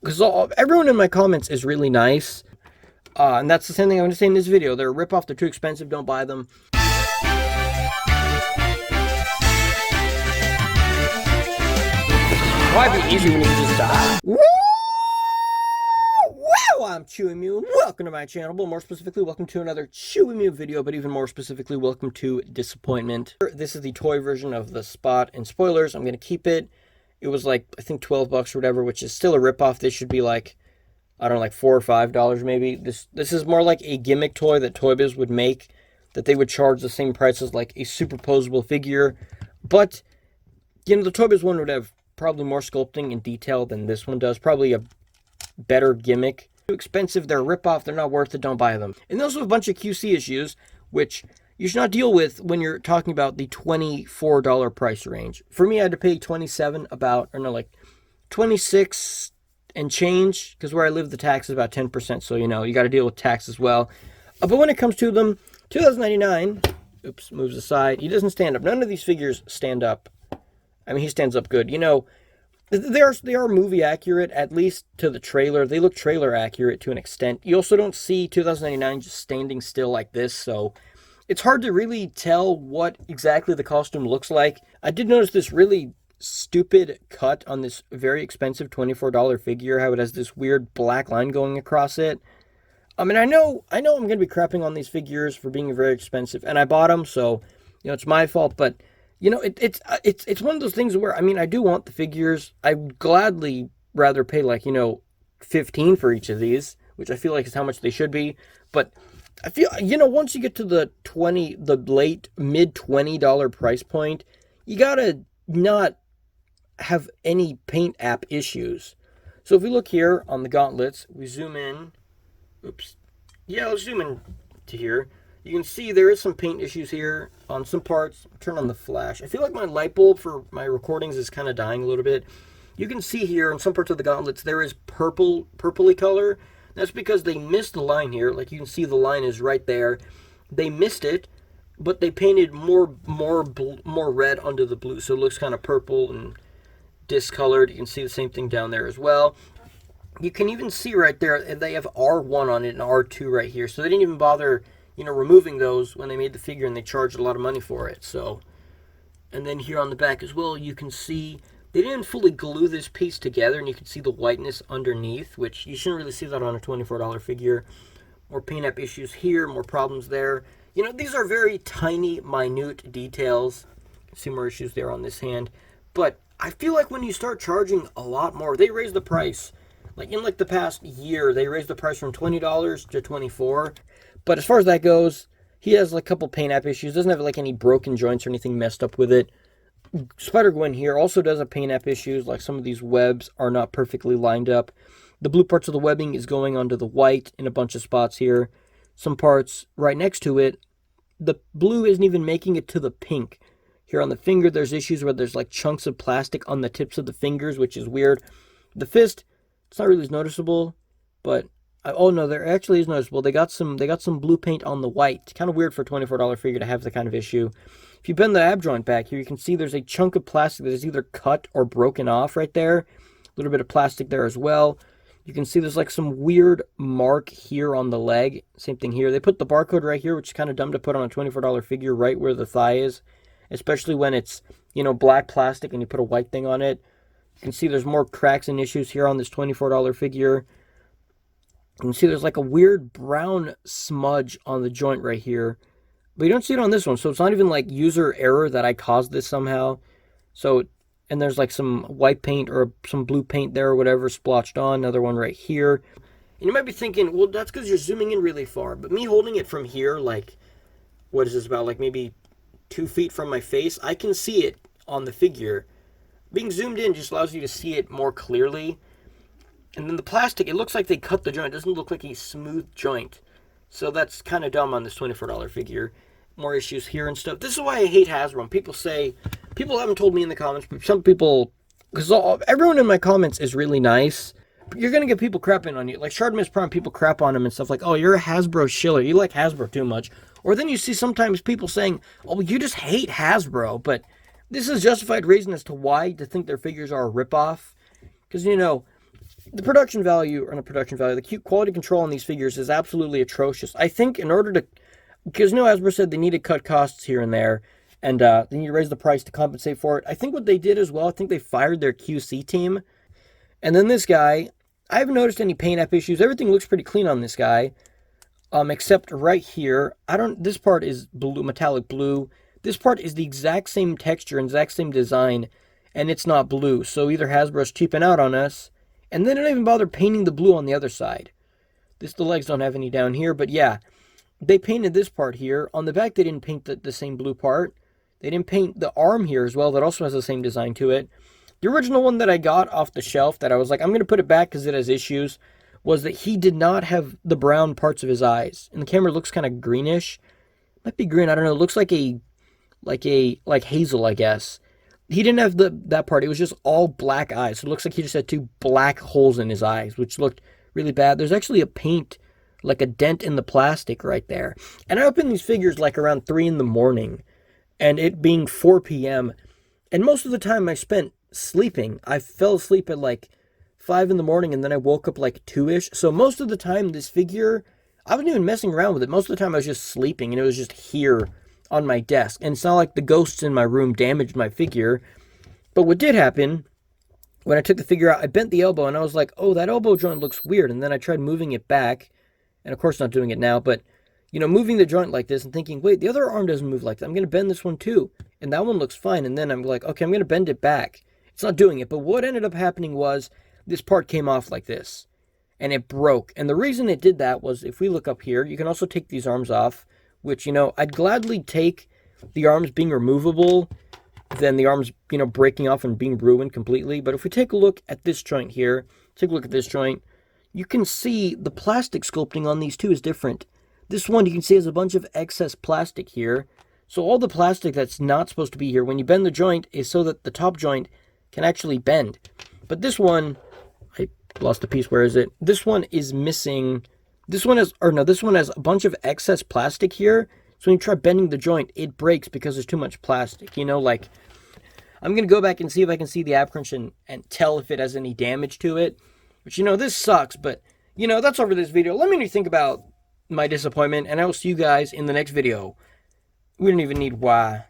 because everyone in my comments is really nice. And that's the same thing I'm going to say in this video. They're a ripoff. They're too expensive. Don't buy them. Why be easy when you can just die? Woo! Well, I'm Chewy Mew, and welcome to my channel. But more specifically, welcome to another Chewy Mew video. But even more specifically, welcome to Disappointment. This is the toy version of the Spot. And spoilers, I'm going to keep it. It was like, I think 12 bucks or whatever, which is still a ripoff. This should be like, I don't know, like $4 or $5 maybe. This is more like a gimmick toy that Toy Biz would make, that they would charge the same price as like a superposable figure. But, you know, the Toy Biz one would have probably more sculpting and detail than this one does. Probably a better gimmick. Too expensive, they're a ripoff, they're not worth it, don't buy them. And they also have a bunch of QC issues, which you should not deal with when you're talking about the $24 price range. For me, I had to pay 27 about, or no, like 26 and change, because where I live, the tax is about 10%, so, you know, you got to deal with tax as well. But when it comes to them, $2,099, oops, moves aside, he doesn't stand up. None of these figures stand up. I mean, he stands up good. You know, they are movie accurate, at least to the trailer. They look trailer accurate to an extent. You also don't see $2,099 just standing still like this, so it's hard to really tell what exactly the costume looks like. I did notice this really stupid cut on this very expensive $24 figure, how it has this weird black line going across it. I mean, I know I'm going to be crapping on these figures for being very expensive, and I bought them, so, you know, it's my fault, but you know, it's one of those things where, I mean, I do want the figures. I would gladly rather pay, like, you know, $15 for each of these, which I feel like is how much they should be. But I feel, you know, once you get to the late mid $20 price point, you gotta not have any paint app issues. So if we look here on the gauntlets, we zoom in. Oops. Yeah, let's zoom in to here. You can see there is some paint issues here on some parts. Turn on the flash. I feel like my light bulb for my recordings is kind of dying a little bit. You can see here on some parts of the gauntlets there is purpley color. That's because they missed the line here. Like you can see the line is right there. They missed it, but they painted more red under the blue, so it looks kind of purple and discolored. You can see the same thing down there as well. You can even see right there they have R1 on it and R2 right here, so they didn't even bother, you know, removing those when they made the figure, and they charged a lot of money for it. So, and then here on the back as well, you can see they didn't fully glue this piece together, and you can see the whiteness underneath, which you shouldn't really see that on a $24 figure. More paint app issues here, more problems there. You know, these are very tiny, minute details. You can see more issues there on this hand. But I feel like when you start charging a lot more, they raise the price. Like in like the past year, they raised the price from $20 to $24. But as far as that goes, he has like a couple paint app issues. Doesn't have like any broken joints or anything messed up with it. Spider-Gwen here also does have paint app issues. Like some of these webs are not perfectly lined up. The blue parts of the webbing is going onto the white in a bunch of spots here. Some parts right next to it, the blue isn't even making it to the pink. Here on the finger, there's issues where there's like chunks of plastic on the tips of the fingers, which is weird. The fist, it's not really as noticeable, but oh no, there actually is noticeable. They got some blue paint on the white. Kind of weird for a $24 figure to have that kind of issue. If you bend the ab joint back here, you can see there's a chunk of plastic that is either cut or broken off right there. A little bit of plastic there as well. You can see there's like some weird mark here on the leg. Same thing here. They put the barcode right here, which is kind of dumb to put on a $24 figure right where the thigh is, especially when it's, you know, black plastic and you put a white thing on it. You can see there's more cracks and issues here on this $24 figure. You can see there's like a weird brown smudge on the joint right here. But you don't see it on this one. So it's not even like user error that I caused this somehow. So, and there's like some white paint or some blue paint there or whatever splotched on. Another one right here. And you might be thinking, well, that's because you're zooming in really far. But me holding it from here, like, what is this, about like maybe 2 feet from my face, I can see it on the figure. Being zoomed in just allows you to see it more clearly. And then the plastic, it looks like they cut the joint. It doesn't look like a smooth joint. So that's kind of dumb on this $24 figure. More issues here and stuff. This is why I hate Hasbro. People say, people haven't told me in the comments, but some people, because everyone in my comments is really nice. You're going to get people crapping on you. Like Shardmiss Prime, people crap on him and stuff like, oh, you're a Hasbro shiller. You like Hasbro too much. Or then you see sometimes people saying, oh, you just hate Hasbro. But this is justified reason as to why to think their figures are a ripoff. Because, you know, the production value, or not production value, the quality control on these figures is absolutely atrocious. I think in order to, because Hasbro said they need to cut costs here and there, and they need to raise the price to compensate for it. I think what they did as well, I think they fired their QC team. And then this guy, I haven't noticed any Painf issues. Everything looks pretty clean on this guy, except right here. This part is blue, metallic blue. This part is the exact same texture and exact same design, and it's not blue. So either Hasbro's cheaping out on us, and they don't even bother painting the blue on the other side. The legs don't have any down here, but yeah, they painted this part here. On the back, they didn't paint the same blue part. They didn't paint the arm here as well. That also has the same design to it. The original one that I got off the shelf that I was like, I'm going to put it back because it has issues, was that he did not have the brown parts of his eyes. And the camera looks kind of greenish. Might be green, I don't know. It looks like hazel, I guess. He didn't have that part. It was just all black eyes. So it looks like he just had two black holes in his eyes, which looked really bad. There's actually a paint, like a dent in the plastic right there. And I opened these figures like around 3 in the morning. And it being 4 p.m. And most of the time I spent sleeping. I fell asleep at like 5 in the morning, and then I woke up like 2-ish. So most of the time this figure, I wasn't even messing around with it. Most of the time I was just sleeping, and it was just here on my desk. And it's not like the ghosts in my room damaged my figure. But what did happen, when I took the figure out, I bent the elbow, and I was like, oh, that elbow joint looks weird. And then I tried moving it back, and of course not doing it now, but moving the joint like this and thinking, wait, the other arm doesn't move like that. I'm going to bend this one too. And that one looks fine. And then I'm like, okay, I'm going to bend it back. It's not doing it. But what ended up happening was this part came off like this. And it broke. And the reason it did that was, if we look up here, you can also take these arms off. Which, I'd gladly take the arms being removable than the arms, breaking off and being ruined completely. But if we take a look at this joint here, take a look at this joint, you can see the plastic sculpting on these two is different. This one, you can see, has a bunch of excess plastic here. So all the plastic that's not supposed to be here, when you bend the joint, is so that the top joint can actually bend. But this one, I lost a piece, where is it? This one is missing, this one has a bunch of excess plastic here. So when you try bending the joint, it breaks because there's too much plastic. I'm going to go back and see if I can see the ab crunch and tell if it has any damage to it. Which, this sucks, but, that's all for this video. Let me know what you think about my disappointment, and I will see you guys in the next video. We don't even need why.